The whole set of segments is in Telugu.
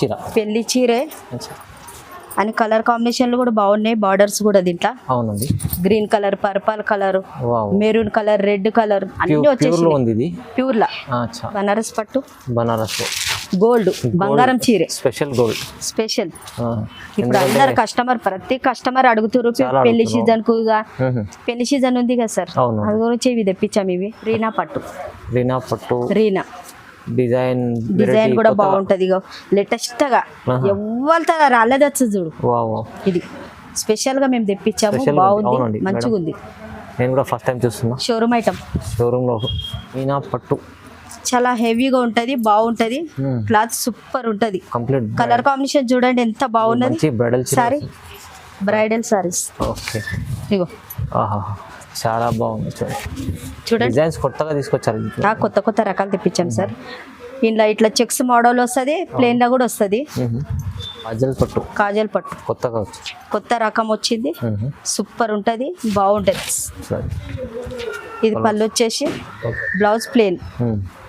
చీర పెళ్లి చీరే అని కలర్ కాంబినేషన్లు కూడా బాగున్నాయి. బార్డర్స్ కూడా దీంట్లో అవునండి. Green colour, purple colour, maroon colour, red colour అన్ని వచ్చేసి ప్యూర్ లా బనారస్ పట్టు, బనారస్ గోల్డ్ బంగారం చీరే స్పెషల్ గోల్డ్ స్పెషల్. ఇప్పుడు అందరు ప్రతి కస్టమర్ అడుగుతారు పెళ్లి సీజన్ కు. పెళ్లి సీజన్ ఉంది కదా సార్, అది గురించి ఇవి తెప్పించాము. ఇవి రీనా పట్టు, రీనా డిజైన్ కూడా బాగుంటది. లేటెస్ట్ గా ఎవరితో రాలేదచ్చు చూడు. ఇది స్పెషల్ గా మేము తెప్పించాము. బాగుంది, మంచిగా ఉంది. నేను కూడా ఫస్ట్ టైం చూస్తున్నా. షోరూమ్ ఐటమ్, షోరూమ్ లో మీనా పట్టు చాలా హెవీగా ఉంటది, బాగుంటది. క్లాత్ సూపర్ ఉంటది. కలర్ కాంబినేషన్ చూడండి ఎంత బాగున్నది. బ్రైడల్ సారీస్. ఇగో చాలా బాగుంది చూడండి. డిజైన్స్ కొత్తగా తీసుకొచ్చారు. కొత్త రకాలు తెప్పించాం సార్. ఇంట్లో ఇట్లా చెక్స్ మోడల్ వస్తుంది, ప్లేన్ లా కూడా వస్తుంది. కాజల్ పట్టు కొత్త రకం వచ్చింది. సూపర్ ఉంటది, బాగుంటది. ఇది పళ్ళు వచ్చేసి బ్లౌజ్ ప్లేన్.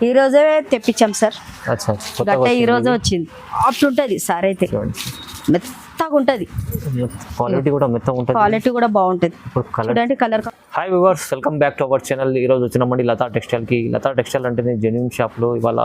ఈ రోజే తెప్పించాం సార్. గట్ట ఈ రోజే వచ్చింది. ఆప్ట్ ఉంటది సార్. అయితే మెత్తగా ఉంటది, క్వాలిటీ కూడా బాగుంటది. చూడండి colour. Hi viewers, welcome back to our channel. ఈరోజు వచ్చినామండి లతా టెక్స్టైల్కి. లతా టెక్స్టైల్ అంటేనే జెన్యూన్ షాప్లో ఇవాళ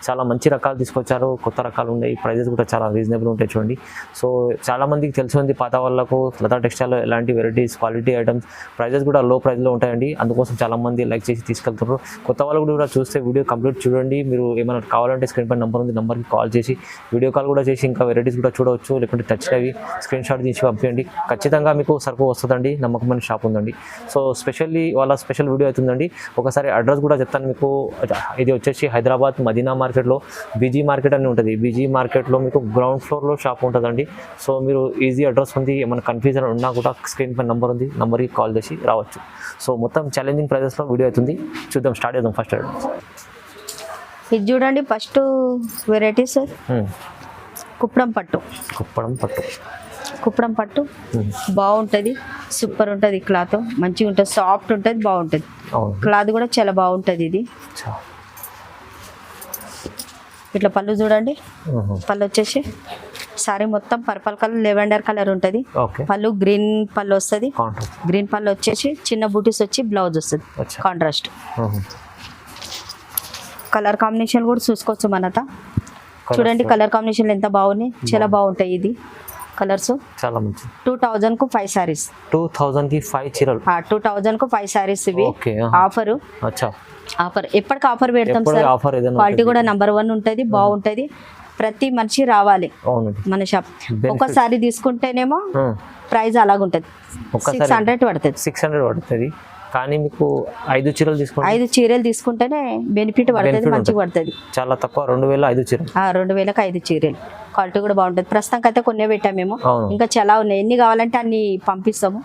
చాలా మంచి రకాలు తీసుకొచ్చారు. కొత్త రకాలు ఉన్నాయి, ప్రైజెస్ కూడా చాలా రీజనబుల్ ఉంటాయి చూడండి. సో చాలామందికి తెలిసి ఉంది పాత వాళ్ళకు లతా టెక్స్టైల్లో ఎలాంటి వెరైటీస్, క్వాలిటీ ఐటమ్స్, ప్రైజెస్ కూడా లో ప్రైస్లో ఉంటాయండి. అందుకోసం చాలామంది లైక్ చేసి తీసుకెళ్తారు. కొత్త వాళ్ళు కూడా చూస్తే వీడియో కంప్లీట్ చూడండి. మీరు ఏమైనా కావాలంటే స్క్రీన్ పై నెంబర్ ఉంది, నెంబర్కి కాల్ చేసి వీడియో కాల్ కూడా చేసి ఇంకా వెరైటీస్ కూడా చూడవచ్చు. లేకుంటే నచ్చినవి స్క్రీన్ షాట్ తీసి పంపించండి. ఖచ్చితంగా మీకు సరుకు వస్తుందండి. నమ్మకమైన షాప్ ఉందండి. సో స్పెషల్లీ వాళ్ళ స్పెషల్ వీడియో అవుతుందండి. ఒకసారి అడ్రస్ కూడా చెప్తాను మీకు. ఇది వచ్చేసి హైదరాబాద్ మదీనా మార్కెట్లో బీజీ మార్కెట్ అని ఉంటుంది. బీజీ మార్కెట్లో మీకు గ్రౌండ్ ఫ్లోర్లో షాప్ ఉంటుందండి. సో మీరు ఈజీ అడ్రస్ ఉంది. ఏమైనా కన్ఫ్యూజన్ ఉన్నా కూడా స్క్రీన్ పై నెంబర్ ఉంది, నెంబర్కి కాల్ చేసి రావచ్చు. సో మొత్తం ఛాలెంజింగ్ ప్రైజెస్లో వీడియో అవుతుంది. చూద్దాం, స్టార్ట్ చేద్దాం. ఫస్ట్ ఇది చూడండి, ఫస్ట్ వెరైటీ సార్. కుప్పడం పట్టు బాగుంటుంది, సూపర్ ఉంటుంది. క్లాత్ మంచిగా ఉంటుంది, సాఫ్ట్ ఉంటుంది, బాగుంటుంది. క్లాత్ కూడా చాలా బాగుంటుంది. ఇది ఇట్లా పళ్ళు చూడండి. పళ్ళు వచ్చేసి సారీ మొత్తం పర్పల్ కలర్, లెవెండర్ కలర్ ఉంటుంది. పళ్ళు గ్రీన్ పళ్ళు వస్తుంది. గ్రీన్ పళ్ళు వచ్చేసి చిన్న బూటీస్ వచ్చి బ్లౌజ్ వస్తుంది కాంట్రాస్ట్. కలర్ కాంబినేషన్ కూడా చూసుకోవచ్చు మనత. చూడండి కలర్ కాంబినేషన్ ఎంత బాగున్నాయి, చాలా బాగుంటాయి. ఇది కలర్స్ చాలా మంచి. 2000 కు 5 సారీస్. 2000 కి 5 చీరలు. 2000 కు 5 సారీస్. ఇవి ఆఫర్. ఆఫర్ ఎప్పటికి ఆఫర్ పెడతాం సార్. క్వాలిటీ కూడా నంబర్ 1 ఉంటుంది, బాగుంటుంది. ప్రతి మనిషి రావాలి మన షాప్. ఒకసారి తీసుకుంటేనేమో ప్రైస్ అలాగుంటది. 600 పడుతుంది. కానీ మీకు 5 చీరలు తీసుకుంటే 5 చీరలు తీసుకుంటేనే బెనిఫిట్ పడుతుంది, మంచిగా పడుతుంది. చాలా తక్కువ 2000 5 చీరలు. 2000కి 5 చీరలు. క్వాలిటీ కూడా బాగుంటుంది. ప్రస్తుతానికి అయితే కొన్నే పెట్టాము మేము, ఇంకా చాలా ఉన్నాయి. ఎన్ని కావాలంటే అన్ని పంపిస్తాము.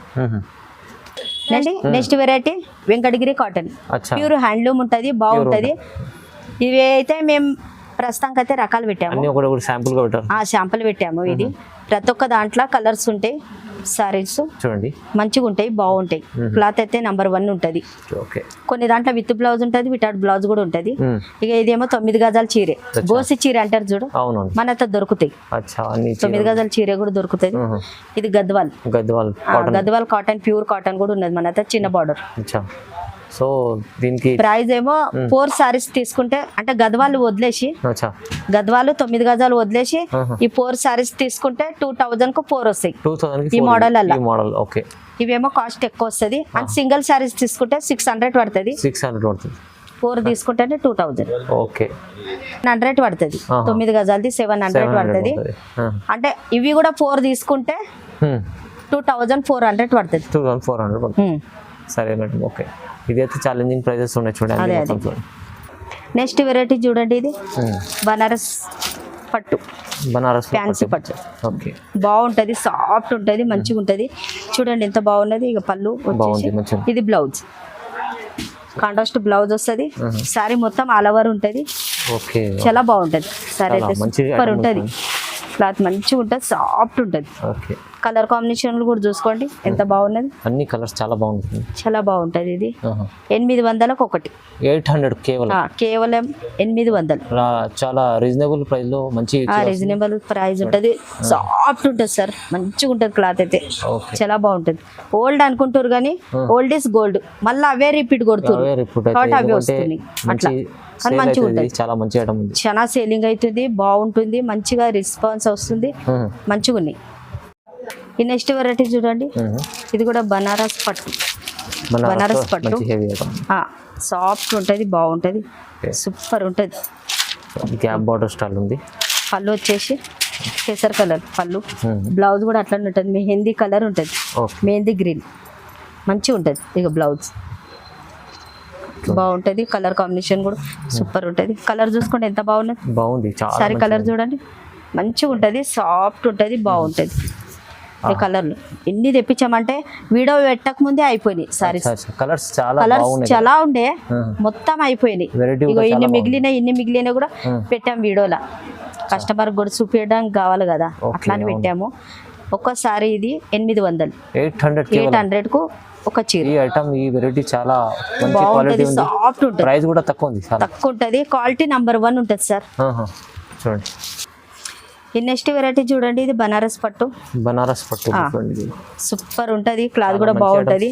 Next variety Venkatagiri cotton, pure handloom ఉంటుంది, బాగుంటుంది. ఇవి అయితే మేము ప్రస్తుతానికి అయితే రకాలు పెట్టాము, శాంపుల్ పెట్టాము. ఇది ప్రతి ఒక్క దాంట్లో కలర్స్ ఉంటాయి. సారీస్ చూడండి మంచిగా ఉంటాయి, బాగుంటాయి. క్లాత్ అయితే నంబర్ 1 ఉంటుంది. కొన్ని దాంట్లో విత్ బ్లౌజ్ ఉంటుంది, వితౌట్ బ్లౌజ్ కూడా ఉంటుంది. ఇక ఇదేమో 9 గజాల చీరే, గోసి చీర అంటారు చూడు, మనతో దొరుకుతాయి. 9 గజాల చీర కూడా దొరుకుతుంది. ఇది గద్వాల్ కాటన్, ప్యూర్ కాటన్ కూడా ఉన్నది మనతో, చిన్న బార్డర్. సో దీనికి ప్రైస్ ఏమో 4 సారీస్ తీసుకుంటే, అంటే గద్వాలు వదిలేసి, గద్వాలు 9 గజాలు వదిలేసి ఈ 4 సారీస్ తీసుకుంటే 2000 కు 4 వస్తాయి. ఈ మోడల్ అలా. ఇవేమో కాస్ట్ ఎక్కువ వస్తుంది. అండ్ సింగిల్ సారీస్ తీసుకుంటే 600 పడుతుంది. 4 తీసుకుంటేనే 2000. 100 పడుతుంది. 9 గజాలది 700 పడుతుంది. అంటే ఇవి కూడా 4 తీసుకుంటే 2400 పడుతుంది. సరే మేడం, ఓకే. ఇదైతే ఛాలెంజింగ్ ప్రైజెస్ ఉన్నాయి చూడండి. నెక్స్ట్ వెరైటీ చూడండి, ఇది బనారస్ పట్టు, ఫ్యాన్సీ పట్టు. బాగుంటది, సాఫ్ట్ ఉంటది, మంచిగా ఉంటది. చూడండి ఎంత బాగున్నది. ఇక పళ్ళు వచ్చేసి ఇది బ్లౌజ్, కాంట్రాస్ట్ బ్లౌజ్ వస్తుంది. సారీ మొత్తం ఆల్ ఓవర్ ఉంటది, చాలా బాగుంటది. సారీ అయితే సూపర్ ఉంటది. క్లాత్ మంచిగా ఉంటుంది, సాఫ్ట్ ఉంటుంది. ఓకే. కలర్ కాంబినేషన్లు కూడా చూసుకోండి ఎంత బాగున్నది. అన్ని కలర్స్ చాలా బాగుంటుంది. చాలా బాగుంటుంది. ఇది 800కు ఒకటి. 800 కేవలం. కేవలం 800. చాలా రీజనబుల్ ప్రైస్ లో మంచి రీజనబుల్ ప్రైస్ ఉంటుంది. సాఫ్ట్ ఉంటుంది సార్, మంచిగా ఉంటుంది క్లాత్ అయితే. చాలా బాగుంటుంది. ఓల్డ్ అనుకుంటారు కానీ ఓల్డ్ ఇస్ గోల్డ్, మళ్ళీ అవే రిపీట్ కొడుతుంది, అవే వస్తుంది అట్లా. కానీ మంచిగా ఉంటుంది, చాలా మంచి ఐటమ్ ఉంది. చాలా సేలింగ్ అవుతుంది, బాగుంటుంది, మంచిగా రెస్పాన్స్ వస్తుంది, మంచిగా ఉన్నాయి. ఈ నెక్స్ట్ వెరైటీ చూడండి, ఇది కూడా బనారస్ పట్టు. బనారస్ పట్టు సాఫ్ట్ ఉంటుంది, బాగుంటుంది, సూపర్ ఉంటుంది. గ్యాప్ బార్డర్ స్టైల్ ఉంది. పళ్ళు వచ్చేసి కేసర్ కలర్ పళ్ళు. బ్లౌజ్ కూడా అట్లనే ఉంటుంది, మెహందీ కలర్ ఉంటుంది, మెహందీ గ్రీన్ మంచిగా ఉంటుంది. ఇక బ్లౌజ్ బాగుంటుంది, కలర్ కాంబినేషన్ కూడా సూపర్ ఉంటుంది. కలర్ చూసుకోండి ఎంత బాగుంది. సారీ కలర్ చూడండి మంచిగా ఉంటుంది, సాఫ్ట్ ఉంటుంది, బాగుంటుంది. ఈ కలర్లు ఎన్ని తెప్పించామంటే వీడియో పెట్టక ముందే అయిపోయినాయి సారీస్. కలర్స్ చాలా ఉండే, మొత్తం అయిపోయినాయి. ఇగో ఇన్ని మిగిలిన కూడా పెట్టాము వీడియోలో, కస్టమర్ కూడా చూపించడానికి కావాలి కదా, అట్లా అని పెట్టాము. ఒక్కసారి ఇది 800కు ఒక చీర. ఈ ఐటమ్ ఈ వెరైటీ చాలా బాగుంటుంది, సాఫ్ట్ ఉంటుంది, ప్రైస్ కూడా తక్కువ ఉంటుంది, క్వాలిటీ నెంబర్ 1 ఉంటుంది సార్. చూడండి ఈ నెక్స్ట్ వెరైటీ చూడండి, ఇది బనారస్ పట్టు. సూపర్ ఉంటుంది, క్లాత్ కూడా బాగుంటది.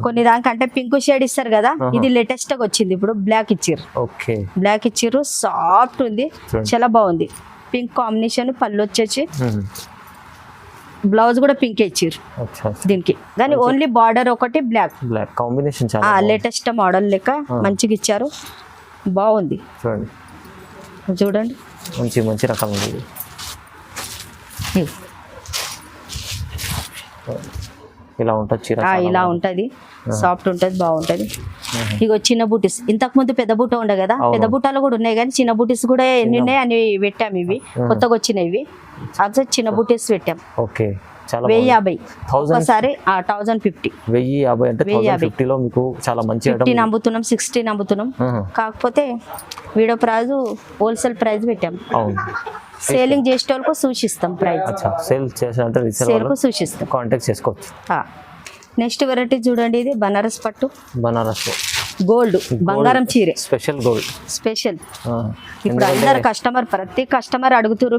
కొన్ని దానికంటే పింక్ షేడ్ ఇస్తారు కదా, ఇది లేటెస్ట్ గా వచ్చింది ఇప్పుడు. బ్లాక్ ఇచ్చిర్రు, బ్లాక్ ఇచ్చిర్రు, సాఫ్ట్ ఉంది, చాలా బాగుంది. పింక్ కాంబినేషన్ పళ్ళు వచ్చేసి, బ్లౌజ్ కూడా పింక్ ఇచ్చిర్రు దీనికి. కానీ ఓన్లీ బార్డర్ ఒకటి బ్లాక్ కాంబినేషన్, లేటెస్ట్ మోడల్ లెక్క మంచిగా ఇచ్చారు, బాగుంది. చూడండి మంచి రకం ఉంది. ఇలా ఉంటుంది, సాఫ్ట్ ఉంటుంది, బాగుంటుంది. ఇగో చిన్న బూటీస్, ఇంతకు ముందు పెద్ద బూట ఉండే కదా, పెద్ద బూటాలు కూడా ఉన్నాయి కానీ చిన్న బూటీస్ కూడా ఎన్ని ఉన్నాయి అని పెట్టాము. ఇవి కొత్తగా వచ్చినవి, అదే చిన్న బూటీస్ పెట్టాం. 1050 ఒకసారి 1050. 1050 మీకు చాలా మంచి 15 అమ్ముతున్నాం, 16 అమ్ముతున్నాం. కాకపోతే వీడియో ప్రైస్ హోల్సేల్ ప్రైస్ పెట్టాం. సేలింగ్ చేసే వాళ్ళకు సూచిస్తాం ప్రైస్. సేల్ చేసేంటే సూచిస్తాం, కాంటాక్ట్ చేసుకోవచ్చు. నెక్స్ట్ వెరైటీ చూడండి, ఇది బనారస్ పట్టు. గోల్డ్ బంగారం చీర, స్పెషల్. ఇప్పుడు అందరు ప్రతి కస్టమర్ అడుగుతారు.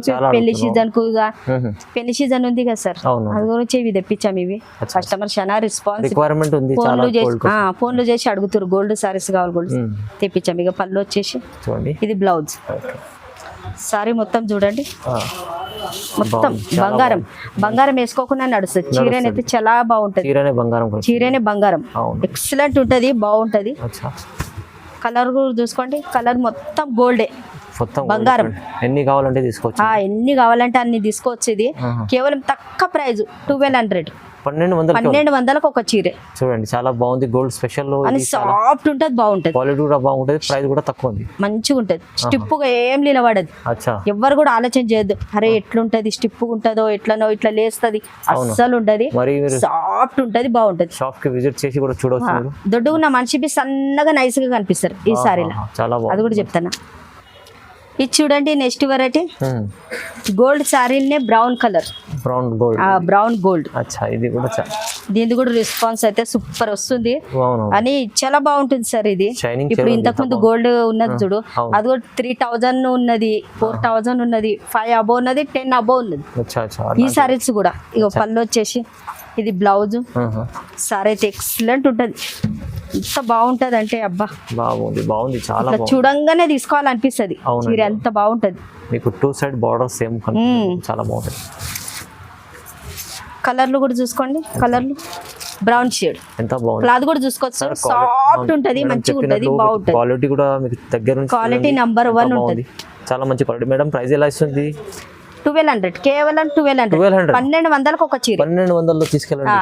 పెళ్లి సీజన్ ఉంది కదా సార్, అది గురించి ఇవి తెప్పించాము. ఇవి కస్టమర్ చాలా రెస్పాన్స్, ఫోన్లు చేసి అడుగుతారు గోల్డ్ సారీస్ కావాలి, గోల్డ్ తెప్పించాము. ఇక పళ్ళు వచ్చేసి ఇది బ్లౌజ్. సారీ మొత్తం చూడండి, మొత్తం బంగారం వేసుకోకుండా నడుస్తుంది. చీరనైతే చాలా బాగుంటది, చీరనే బంగారం ఎక్సలెంట్ ఉంటది, బాగుంటది. కలర్ కూడా చూసుకోండి, కలర్ మొత్తం గోల్డే, బంగారం. ఎన్ని కావాలంటే తీసుకోవచ్చు, అన్ని తీసుకోవచ్చు. ఇది కేవలం తక్కువ ప్రైస్ 1200. 1200కు ఒక చీర. చూడండి చాలా బాగుంది, గోల్డ్ స్పెషల్, సాఫ్ట్ ఉంటుంది, బాగుంటది, క్వాలిటీ కూడా బాగుంటది, ప్రైస్ కూడా తక్కువ ఉంది, మంచిగా ఉంటది. స్టిప్ గా ఏం నిలబడదు, ఎవరు కూడా ఆలోచన చేయొద్దు అరే ఎట్లుంటది, స్టిప్ ఉంటదో ఎట్లనో ఇట్లా లేస్తది, అస్సలు ఉంటది, సాఫ్ట్ ఉంటది, బాగుంటది. షాప్ కి విజిట్ చేసి కూడా చూడవచ్చు. దొడ్డుగా మనిషి సన్నగా నైస్ గా కనిపిస్తారు ఈ సారీలో, అది కూడా చెప్తాను. ఇది చూడండి నెక్స్ట్ వెరైటీ, గోల్డ్ సారీనే బ్రౌన్ కలర్, బ్రౌన్ గోల్డ్. దీని కూడా రెస్పాన్స్ అయితే సూపర్ వస్తుంది అని చాలా బాగుంటుంది సార్. ఇది ఇప్పుడు ఇంతకు ముందు గోల్డ్ ఉన్నది చూడు, అది కూడా 3000 ఉన్నది, 4000 ఉన్నది, 5 అబోవ్ ఉన్నది, 10 అబోవ్ ఉన్నది ఈ సారీస్ కూడా. ఇక పళ్ళు వచ్చేసి ఇది బ్లౌజ్. సారీ అయితే ఎక్సలెంట్ ఉంటది, ఎంత బాగుంటది అంటే అబ్బా బాగుంది చాలా చూడంగానే తీసుకోవాలనిపిస్తుంది. చీర ఎంత బాగుంటది, మీకు 2 సైడ్ బార్డర్ సేమ్ చాలా బాగుంటది. కలర్లు కూడా చూసుకోండి, కలర్లు బ్రౌన్ షేడ్, ఎంత బాగుంది. క్లాత్ కూడా చూసుకోవచ్చు, సాఫ్ట్ ఉంటది, మంచిగా ఉంటది, బాగుంటది. క్వాలిటీ కూడా మీకు దగ్గర నుంచి క్వాలిటీ నెంబర్ 1 ఉంటది, చాలా మంచి క్వాలిటీ. మేడం ప్రైస్ ఎలా ఇస్తుంది? 1200, కేవలం 1200. 1200కు ఒక చీర. 1200లో తీసుకెళ్ళండి,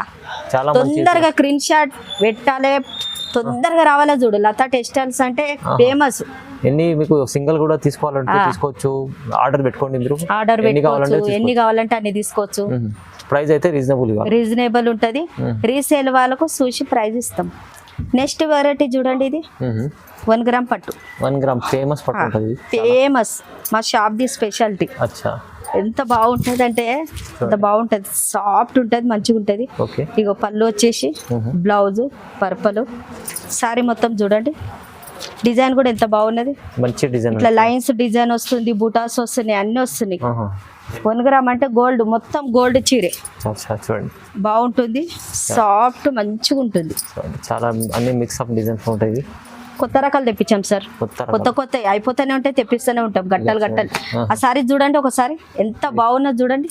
చాలా తొందరగా స్క్రీన్ షాట్ పెట్టాలి, తొందరగా రావాలా చూడు. లతా టెక్స్టైల్స్ అంటే ఫేమస్. ఎన్ని మీకు సింగిల్ కూడా తీసుకోవాలంటే తీసుకోవచ్చు, ఆర్డర్ పెట్టుకోండి. మీరు ఎన్ని కావాలంటే అన్ని తీసుకోవచ్చు. ప్రైస్ అయితే రీజనబుల్ ఉంటది. రీసేల్ వాళ్ళకు చూసి ప్రైస్ ఇస్తాం. నెక్స్ట్ వెరైటీ చూడండి, ఇది 1 గ్రామ్ పట్టు. 1 గ్రామ్ ఫేమస్ పట్టు ఉంటది, ఫేమస్ మా షాప్ ది స్పెషాలిటీ. ఎంత బాగుంటది అంటే ఎంత బాగుంటది, సాఫ్ట్ ఉంటది, మంచిగా ఉంటది. ఓకే ఇగో పళ్ళు వచ్చేసి బ్లౌజ్ పర్పల్, సారీ మొత్తం చూడండి. డిజైన్ కూడా ఎంత బాగున్నది, మంచి డిజైన్. ఇట్లా లైన్స్ డిజైన్ వస్తుంది, బూటాస్ వస్తున్నాయి, అన్ని వస్తున్నాయి. 1 గ్రామ్ అంటే గోల్డ్, మొత్తం గోల్డ్ చీరే. చూడండి బాగుంటుంది, సాఫ్ట్ మంచిగా ఉంటుంది. చాలా అన్ని మిక్స్ అప్ డిజైన్స్ ఉంటాయి. కొత్త రకాలు తెప్పించాం సార్, కొత్త అయిపోతూనే ఉంటాయి, తెప్పిస్తూనే ఉంటాం గట్టలు గట్టలు. ఆ సారీ చూడండి ఒకసారి ఎంత బాగున్నది చూడండి.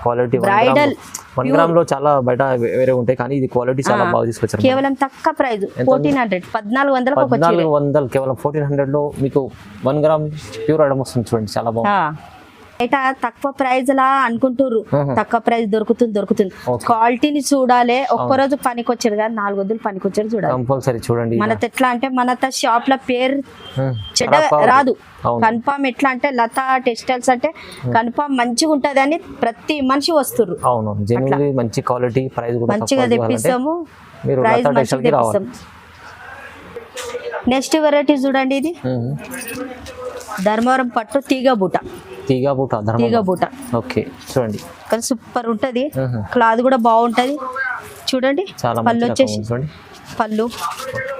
క్వాలిటీ బ్రైడల్ 1 గ్రామ్ లో చాలా బయట వేరే ఉంటాయి, కానీ ఇది క్వాలిటీ చాలా బాగా తీసుకొచ్చారు. కేవలం తక్కువ ప్రైస్ 1400, 1400 కేవలం 1400 లో మీకు 1 గ్రామ్ ప్యూర్ ఐటమ్ వస్తుంది. చూడండి చాలా బాగుంది. బయట తక్కువ ప్రైజ్ లా అనుకుంటారు, తక్కువ ప్రైస్ దొరుకుతుంది. క్వాలిటీని చూడాలి. ఒక్కరోజు పనికొచ్చారు కానీ 4 వద్దులు పనికొచ్చారు చూడాలి కంపల్సరీ. చూడండి మనతో ఎట్లా అంటే మన షాప్ లో పేరు చెడ్డ రాదు. కన్ఫామ్ ఎట్లా అంటే లతా టెక్స్టైల్స్ అంటే కన్ఫామ్ మంచిగా ఉంటది అని ప్రతి మనిషి వస్తుర్రు. అవును, జెన్యున్లీ మంచి క్వాలిటీ, ప్రైస్ కూడా మంచిగా తెప్పిస్తాము, ప్రైస్ మంచిగా తెప్పిస్తాము. నెక్స్ట్ వెరైటీ చూడండి, ఇది ధర్మవరం పట్టు తీగ బూట. ఓకే చూడండి, కానీ సూపర్ ఉంటది, క్లాత్ కూడా బాగుంటది. చూడండి పళ్ళు వచ్చేసి పళ్ళు,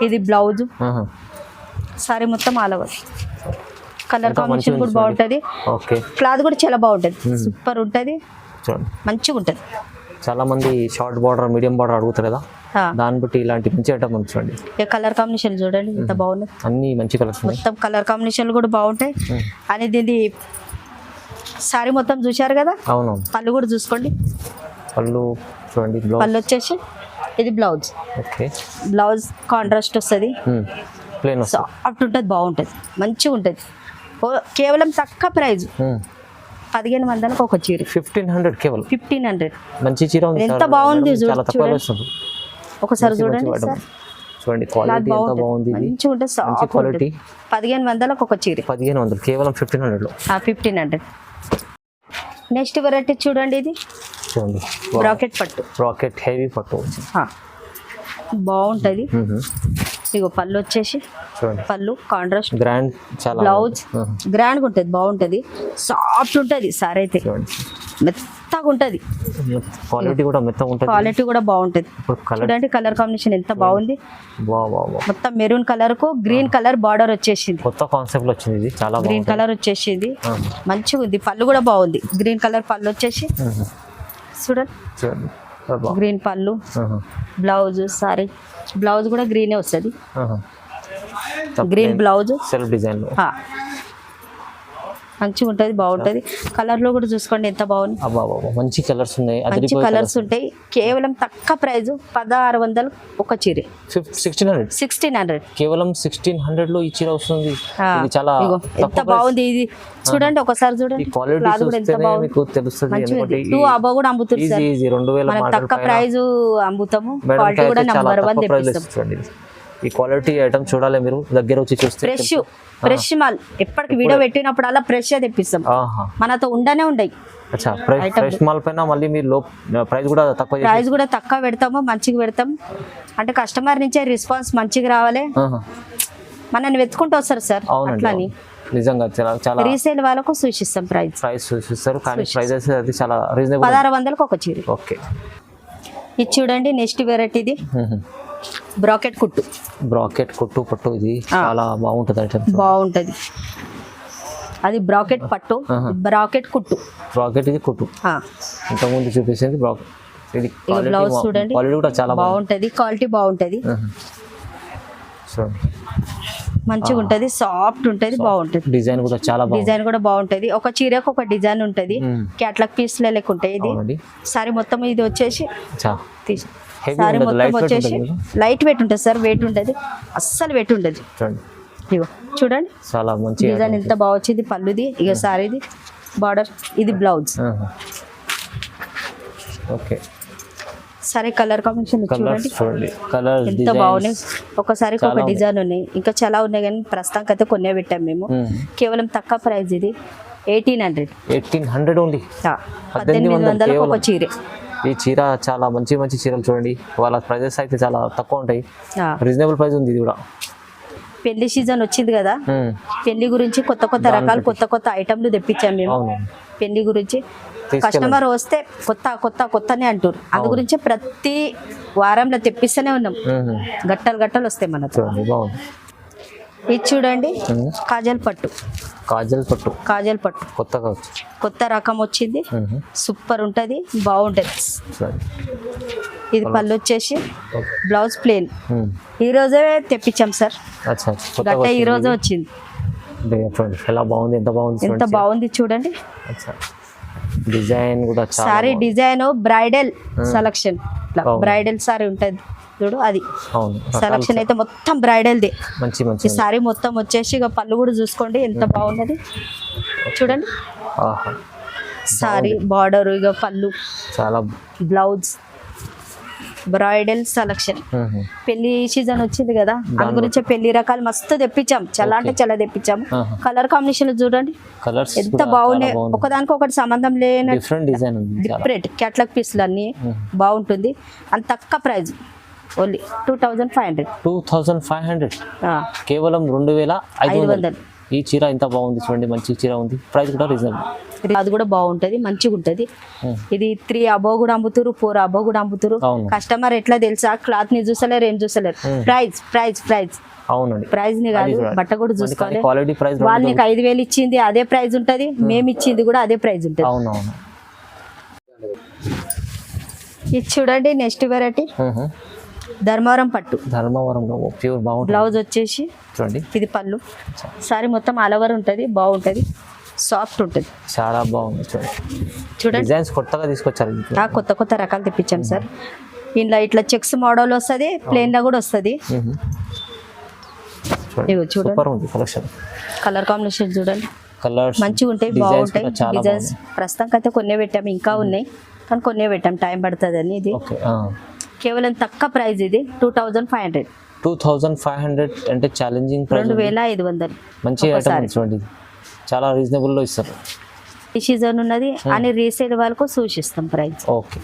ఇది బ్లౌజ్, సారీ మొత్తం ఆల్ ఓవర్. కలర్ కాంబినేషన్ కూడా బాగుంటది, క్లాత్ కూడా చాలా బాగుంటది, సూపర్ ఉంటది, మంచిగా ఉంటది. చాలా మంది షార్ట్ బార్డర్, మీడియం బార్డర్ అడుగుతారు కదా, దాన్ని బట్టి ఇలాంటి మంచి ఐటమ్ ఉంది. చూడండి కలర్ కాంబినేషన్ చూడండి ఎంత బాగుంది, అన్ని మంచి కలర్స్ మొత్తం కలర్ కాంబినేషన్ కూడా బాగుంటాయి. అని దీని సారీ మొత్తం చూశారు కదా. అవును, పళ్ళు కూడా చూసుకోండి, పళ్ళు చూడండి. పళ్ళు వచ్చేసి ఇది బ్లౌజ్. ఓకే, బ్లౌజ్ కాంట్రాస్ట్ వస్తుంది, ప్లేన్ సాఫ్ట్ ఉంటుంది, బాగుంటుంది, మంచిగా ఉంటుంది. కేవలం తక్కువ ప్రైజ్ 1500 ఒక చీర. 1500 కేవలం 1500. మంచి చీర ఉంది, ఎంత బాగుంది చూడండి. ఒకసారి చూడండి చూడండి క్వాలిటీ ఎంత బాగుంది, మంచిగా ఉంటుంది, సాఫ్ట్ క్వాలిటీ. 1500 ఒక చీర. 1500 కేవలం 1500 లో. 1500. నెక్స్ట్ వెరైటీ చూడండి, ఇది చూడండి బ్రాకెట్ పట్టు, బ్రాకెట్ హెవీ పట్టు బాగుంటది. ఇగో పళ్ళు వచ్చేసి పళ్ళు కాంట్రాస్ట్, గ్రాండ్, చాలా బ్లౌజ్ గ్రాండ్ గా ఉంటది, బాగుంటది, సాఫ్ట్ ఉంటది. సారీ అయితే మెత్తగా ఉంటది, క్వాలిటీ కూడా మెత్తగా ఉంటది, క్వాలిటీ కూడా బాగుంటది. చూడండి కలర్ కాంబినేషన్ ఎంత బాగుంది, మొత్తం మెరూన్ కలర్ కు గ్రీన్ కలర్ బార్డర్ వచ్చేసింది. కొత్త కాన్సెప్ట్ లో వచ్చింది, చాలా గ్రీన్ కలర్ వచ్చేసింది, మంచిగా ఉంది. పళ్ళు కూడా బాగుంది, గ్రీన్ కలర్ పళ్ళు వచ్చేసి చూడండి, గ్రీన్ పళ్ళు, బ్లౌజ్, సారీ బ్లౌజ్ కూడా గ్రీనే వస్తుంది, గ్రీన్ బ్లౌజ్ సెల్ఫ్ డిజైన్ లో మంచిగా ఉంటుంది, బాగుంటుంది. కలర్ లో కూడా చూసుకోండి ఎంత బాగుంది, మంచి కలర్స్ ఉన్నాయి, మంచి కలర్స్ ఉంటాయి. కేవలం తక్కువ ప్రైజ్ 1600 ఒక చీర. 1600 కేవలం 1600 లో ఈ చీర వస్తుంది. చాలా ఎంత బాగుంది ఇది, చూడండి ఒకసారి చూడండి, క్లాత్ కూడా ఎంత బాగుంది, మీకు తెలుస్తుంది. 2 అబో కూడా అమ్ముతుంది సార్, 2000 మనం తక్కువ ప్రైజ్ అమ్ముతాము, క్వాలిటీ కూడా నంబర్ 1 తెప్పిస్తాం. ఈ క్వాలిటీ ఐటమ్ చూడాలి, మీరు దగ్గర వచ్చి చూస్తే. ఫ్రెష్ మాల్ ఎప్పటికి వీడియో పెట్టినప్పుడు అలా ఫ్రెష్ తెప్పిస్తాం, మనతో ఉండనే ఉండయి. ఫ్రెష్ మాల్ పైన మళ్ళీ మీరు ప్రైస్ కూడా తక్కువ పెడతాము, మంచిగా పెడతాం. అంటే కస్టమర్ నుంచే రెస్పాన్స్ మంచిగా రావాలి, మనల్ని వెతుకుంటూ వస్తారు సార్. అట్లాని నిజంగా చాలా రీసేల్ వాళ్ళకు సూచిస్తాం, ప్రైస్ సూచిస్తారు, కానీ ప్రైజెస్ అది చాలా రీజనబుల్. 1600 ఒక చీర. ఓకే, ఇది చూడండి నెక్స్ట్ వెరైటీది బ్రాకెట్ కుట్టు పట్టు. ఇది చాలా బాగుంటుంది ఐటమ్, బాగుంటది. అది బ్రాకెట్ పట్టు, బ్రాకెట్ కుట్టు. ఇది కుట్టు ఇంతకుముందు చూపించింది బ్రాకెట్. ఇది బ్లౌజ్ చూడండి, క్వాలిటీ కూడా చాలా బాగుంటది, క్వాలిటీ బాగుంటది, మంచిగా ఉంటది, సాఫ్ట్ ఉంటది, బాగుంటది. డిజైన్ కూడా బాగుంటది. ఒక చీరకు ఒక డిజైన్ ఉంటది, క్యాట్లాగ్ పీస్ లెక్క ఉంటాయి. ఇది సారీ మొత్తం ఇది వచ్చేసి సారీ మొత్తం వచ్చేసి లైట్ వెయిట్ ఉంటుంది సార్, వెయిట్ ఉంటుంది, అస్సలు వెయిట్ ఉండదు. ఇగో చూడండి చాలా మంచి డిజైన్ ఎంత బాగా వచ్చింది. పళ్ళుది, ఇక సారీది బార్డర్, ఇది బ్లౌజ్. ఓకే, సరే కలర్ కాంబినేషన్ చూడండి ఎంత బాగున్నాయి. ఒకసారి ఒక డిజైన్ ఉన్నాయి, ఇంకా చాలా ఉన్నాయి, కానీ ప్రస్తుతానికి అయితే కొన్నే పెట్టాం మేము. కేవలం తక్కువ ప్రైస్, ఇది 1800 ఓన్లీ. 1800 ఒక చీర. ఈ చీర చాలా మంచి చీరలు చూడండి, వాళ్ళ ప్రైజెస్ అయితే చాలా తక్కువ ఉంటాయి, రీజనబుల్ ప్రైస్ ఉంది. ఇది కూడా పెళ్లి సీజన్ వచ్చింది కదా, పెళ్లి గురించి కొత్త రకాలు, కొత్త ఐటమ్లు తెప్పించాం మేము. పెళ్లి గురించి కస్టమర్ వస్తే కొత్త కొత్త కొత్తనే అంటారు. అందు గురించి ప్రతి వారంలో తెప్పిస్తూనే ఉన్నాం. గట్టలు గట్టలు వస్తాయి మనకు. చూడండి బాగుంది. ఇది చూడండి కాజల్ పట్టు. కాజల్ పట్టు కొత్తగా కొత్త రకం వచ్చింది. సూపర్ ఉంటుంది, బాగుంటుంది. ఇది పళ్ళు వచ్చేసి బ్లౌజ్ ప్లేన్. ఈ రోజే తెప్పించాం సార్. గట్ట ఈ రోజే వచ్చింది. ఎలా బాగుంది, ఎంత బాగుంది, ఎంత బాగుంది చూడండి. డిజైన్ కూడా sorry design bridal selection. Bridal sorry ఉంటుంది చూడు, అది సెలక్షన్ అయితే మొత్తం బ్రైడల్ది. ఈ సారీ మొత్తం వచ్చేసి ఇక పళ్ళు కూడా చూసుకోండి ఎంత బాగున్నది చూడండి. సారీ బార్డర్, ఇక పళ్ళు, చాలా బ్లౌజ్ బ్రైడల్ సెలక్షన్. పెళ్లి సీజన్ వచ్చింది కదా, దాని గురించి పెళ్లి రకాలు మస్తు తెప్పించాం. చాలా అంటే చాలా తెప్పించాము. కలర్ కాంబినేషన్ చూడండి ఎంత బాగున్నాయి. ఒకదానికి ఒకటి సంబంధం లేని డిఫరెంట్ క్యాట్లాగ్ పీస్లు అన్ని బాగుంటుంది. అంత తక్కువ ప్రైస్, ఓన్లీ 2500. కేవలం 2500. ఈ చీర ఎంత బాగుంది చూడండి, మంచి చీర ఉంది. ప్రైస్ కూడా రీజనబుల్. అది కూడా బాగుంటది, మంచిగా ఉంటది. ఇది 3 అబోవ్ కూడా అమ్ముతారు, 4 అబోవ్ కూడా అమ్ముతారు. కస్టమర్ ఎట్లా తెలుసా, క్లాత్ ని చూసలేరు, ఏం చూసలేరు. ప్రైస్ ప్రైస్ ప్రైస్ అవునండి, ప్రైస్ ని కాదు, బట్ట కూడా చూసుకోవాలి. క్వాలిటీ ప్రైస్ వాళ్ళు నీకు 5000 ఇచ్చింది అదే ప్రైస్ ఉంటది, మేము ఇచ్చింది కూడా అదే ప్రైస్ ఉంటది. అవునవును. ఇది చూడండి నెక్స్ట్ వెరైటీ ధర్మవరం పట్టు. ధర్మవరంలో ప్యూర్ బాగుంటుంది. బ్లౌజ్ వచ్చేసి చూడండి, ఇది పళ్ళు. సారీ మొత్తం ఆల్ ఓవర్ ఉంటుంది, బాగుంటుంది, సాఫ్ట్ ఉంటుంది, చాలా బాగుంది. చూడండి డిజైన్స్ కొత్తగా తీసుకొచ్చారు. కొత్త కొత్త రకాలు తెప్పించాను సార్. ఇంట్లో ఇట్లా చెక్స్ మోడల్ వస్తుంది, ప్లేన్ లా కూడా వస్తుంది. చూడండి కలెక్షన్, కలర్ కాంబినేషన్ చూడండి, కలర్స్ మంచిగా ఉంటాయి, బాగుంటాయి. డిజైన్స్ ప్రస్తుతానికి అయితే కొన్ని పెట్టాము, ఇంకా ఉన్నాయి కానీ కొన్ని పెట్టాము, టైం పడుతుంది అని. ఇది కేవలం తక్కువ ప్రైస్, ఇది 2500 అంటే ఛాలెంజింగ్ ప్రైస్. 2500 మంచి ఐటమ్ చూడండి, చాలా రీజనబుల్ లో ఇస్తారు. ఈ సీజన్ ఉన్నది అని రీసేల్ వాళ్ళకు సూచిస్తాం ప్రైస్. ఓకే,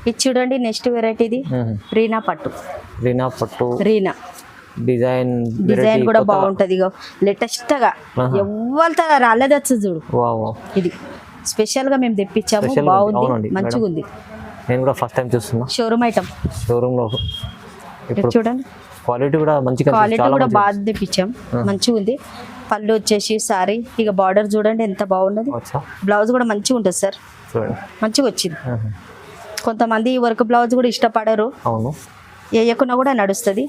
ఇది చూడండి నెక్స్ట్ వెరైటీ, ఇది రీనా పట్టు. రీనా డిజైన్ కూడా బాగుంటది. లేటెస్ట్ గా ఎవరితో రాలేదచ్చు చూడు, ఇది స్పెషల్ గా మేము తెప్పించాము, బాగుంది, మంచిగా ఉంది. నేను కూడా ఫస్ట్ టైం చూస్తున్నా. షోరూమ్ ఐటమ్, షోరూమ్ లో చూడండి క్వాలిటీ కూడా మంచిగా, క్వాలిటీ కూడా బాగా తెప్పించాం, మంచిగా ఉంది. పళ్ళు వచ్చేసి సారీ, ఇక బార్డర్ చూడండి ఎంత బాగున్నది. బ్లౌజ్ కూడా మంచిగా ఉంటుంది సార్, మంచిగా వచ్చింది. కొంతమంది ఈ వర్క్ బ్లౌజ్ కూడా ఇష్టపడరు, అవును, వేయకుండా కూడా నడుస్తుంది.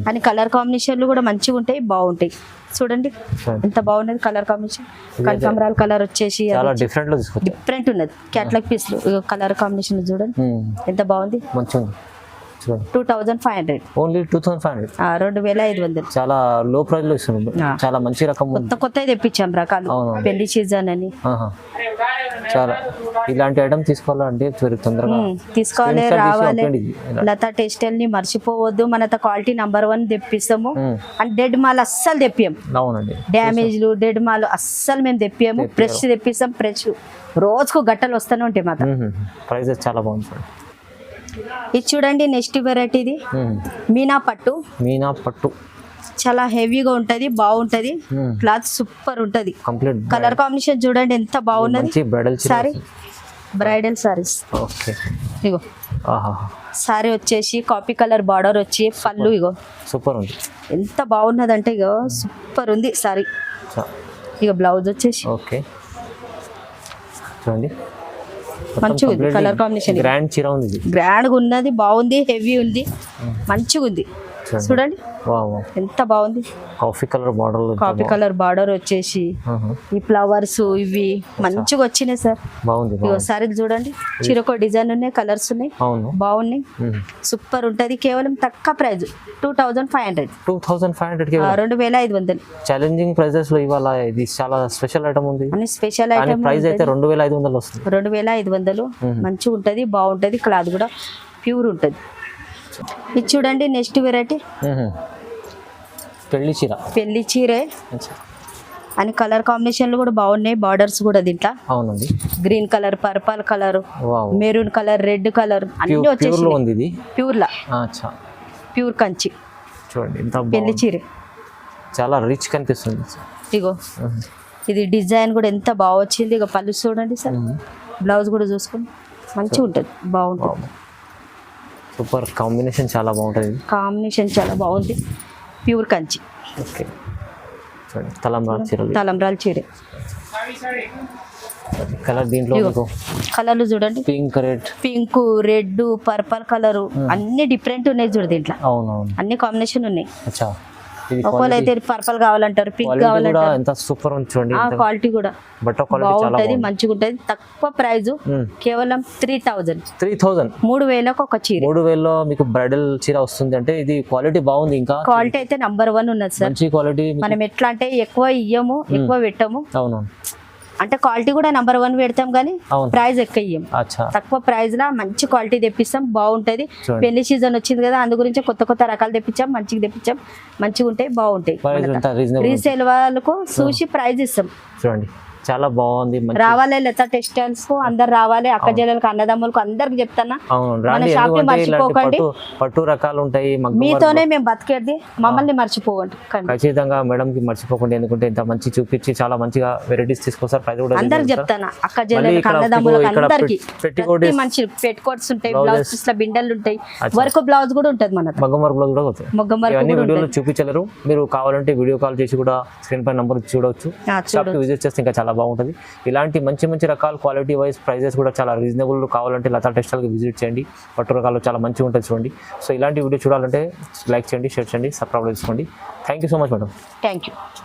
అని కలర్ కాంబినేషన్లు కూడా మంచిగా ఉంటాయి, బాగుంటాయి. చూడండి ఎంత బాగున్నది కలర్ కాంబినేషన్. కనకాంబరాల కలర్ వచ్చేసి డిఫరెంట్ ఉన్నది, క్యాట్లాగ్ పీస్లు. కలర్ కాంబినేషన్ చూడండి ఎంత బాగుంది, 2500. ఓన్లీ 2500, 2500. చాలా లో ప్రైస్ లో ఇస్తున్నారు. చాలా మంచి రకం, కొత్త కొత్త తెప్పించాం రకాలు, పెళ్లి సీజన్ అని. చాలా ఇలాంటి ఐటమ్ తీసుకోవాలంటే తొందరగా తీసుకోవాలి, రావాలి. లతా టెక్స్టైల్ ని మర్చిపోవద్దు, మన క్వాలిటీ నంబర్ 1 తెప్పిస్తాము. అండ్ డెడ్ మాల్ అస్సలు తెప్పియం. అవునండి, డ్యామేజ్లు డెడ్ మాల్ అస్సలు మేము తెప్పియము. ఫ్రెష్ తెప్పిస్తాం, ఫ్రెష్ రోజుకు గట్టలు వస్తూనే ఉంటాయి మాకు. ప్రైజెస్ చాలా బాగుంది. ఇది చూడండి నెక్స్ట్ వెరైటీ, ఇది మీనా పట్టు. చాలా హెవీగా ఉంటది, బాగుంటది. క్లాత్ సూపర్ ఉంటది. కలర్ కాంబినేషన్ చూడండి ఎంత బాగున్నది. సారీ బ్రైడల్ సారీస్. ఇగో సారీ వచ్చేసి కాపీ కలర్ బార్డర్ వచ్చి పళ్ళు, ఇగో సూపర్ ఉంది, ఎంత బాగున్నది అంటే ఇగో సూపర్ ఉంది సారీ. ఇక బ్లౌజ్ వచ్చేసి చూడండి మంచిగా ఉంది. కలర్ కాంబినేషన్ గ్రాండ్ చీర ఉంది, గ్రాండ్ గా ఉన్నది, బాగుంది, హెవీ ఉంది, మంచిగా ఉంది. చూడండి ఎంత బాగుంది. కాఫీ కలర్ బార్డర్ వచ్చేసి ఈ ఫ్లవర్స్ ఇవి మంచిగా వచ్చినాయి సార్, బాగుంది. సారీలు చూడండి, చిరకో డిజైన్ ఉన్నాయి, కలర్స్ ఉన్నాయి, బాగున్నాయి, సూపర్ ఉంటది. కేవలం తక్కువ ప్రైస్ 2500. 2500 ఛాలెంజింగ్ ప్రైజెస్ లో ఇవాళ ఇది చాలా స్పెషల్ ఐటమ్ ఉంది. స్పెషల్ ఐటమ్ ప్రైస్ అయితే 2500 వస్తుంది. 2500 మంచిగా ఉంటది, బాగుంటది. క్లాత్ కూడా ప్యూర్ ఉంటది. ఇది చూడండి నెక్స్ట్ వెరైటీ పెళ్లి చీరే అని. కలర్ కాంబినేషన్లు కూడా బాగున్నాయి, బార్డర్స్ కూడా దీంట్లో. అవునండి, green colour, purple colour, maroon colour, red colour అన్ని వచ్చేసి ప్యూర్ కంచి. చూడండి పెళ్లి చీరే చాలా రిచ్ కనిపిస్తుంది. ఇగో ఇది డిజైన్ కూడా ఎంత బాగా వచ్చింది. ఇక పళ్ళు చూడండి సార్, బ్లౌజ్ కూడా చూసుకోండి మంచిగా ఉంటుంది, బాగుంటుంది. సూపర్ కాంబినేషన్, చాలా బాగుంటుంది. కాంబినేషన్ చాలా బాగుంది, ప్యూర్ కంచి. ఓకే చూడండి, తలంబ్రాల చీరలు. తలంబ్రాల చీర కలర్ దీంట్లో మీకు కలర్లు చూడండి, pink, red, pink, red, purple colour అన్ని డిఫరెంట్ ఉన్నాయి చూడు దీంట్లో. అవునవును, అన్ని కాంబినేషన్ ఉన్నాయి. అచ్చా ఇది ఒకవేళ అయితే పర్పల్ కావాలంటారు, పింక్ కావాలంటారు. ఎంత సూపర్ ఉంది చూడండి. క్వాలిటీ కూడా బట్ట క్వాలిటీ చాలా బాగుంటది, మంచిగా ఉంటది. తక్కువ ప్రైస్, కేవలం 3000. 3000 ఒక చీర. 3000లో మీకు బ్రైడల్ చీర వస్తుంది అంటే ఇది క్వాలిటీ బాగుంది. ఇంకా క్వాలిటీ అయితే నంబర్ 1 ఉన్నది సార్. మంచి క్వాలిటీ. మనం ఎట్లా అంటే ఎక్కువ ఇయ్యము, ఎక్కువ పెట్టము. అవునవును, అంటే క్వాలిటీ కూడా నంబర్ 1 పెడతాం కానీ ప్రైస్ ఎక్కువ ఇయ్యం. తక్కువ ప్రైస్ లా మంచి క్వాలిటీ తెప్పిస్తాం, బాగుంటది. పెళ్లి సీజన్ వచ్చింది కదా, అందు గురించి కొత్త కొత్త రకాలు తెప్పించాం, మంచిగా ఉంటాయి, బాగుంటాయి. రీసేల్ వాళ్ళకు చూసి ప్రైస్ ఇస్తాం. చూడండి చాలా బాగుంది. రావాలి లతా టెక్స్టైల్స్ కు, అందరు రావాలి. అక్క చెల్లెలకు, అన్నదమ్ములకు అందరికి చెప్తానా, మన షాప్ ని మర్చిపోకండి. పట్టు రకాలు ఉంటాయి, మీతోనే మేము బతికేది, మమ్మల్ని మర్చిపోకండి. ఖచ్చితంగా మేడం కి మర్చిపోకండి, ఎందుకంటే ఇంత మంచి చూపించి చాలా మంచిగా వెరైటీస్ తీసుకొస్తారు. ప్రైస్ కూడా అందరికి చెప్తానా, అక్క చెల్లెలకు, అన్నదమ్ములకు అందరికి మంచి పెట్టుకోట్స్ ఉంటాయి, బ్లౌజెస్ లో బిండలు ఉంటాయి, వర్క్ బ్లౌజ్ కూడా ఉంటది. మన మగ్గం వర్క్ బ్లౌజ్ కూడా వస్తాయి. ఇవన్నీ వీడియోలో చూపించలేరు, మీరు కావాలంటే వీడియో కాల్ చేసి కూడా స్క్రీన్ పై నంబర్ చూడవచ్చు. షాప్ కి విజిట్ చేస్తే ఇంకా చాలా బాగుంటుంది. ఇలాంటి మంచి మంచి రకాల క్వాలిటీ వైజ్ ప్రైజెస్ కూడా చాలా రీజనబుల్. కావాలంటే లతా టెక్స్టైల్కి విజిట్ చేయండి, పట్టు రకాలు చాలా మంచిగా ఉంటుంది చూడండి. సో ఇలాంటి వీడియో చూడాలంటే లైక్ చేయండి, షేర్ చేయండి, సబ్స్క్రైబ్ చేసుకోండి. Thank you so much madam. Thank you.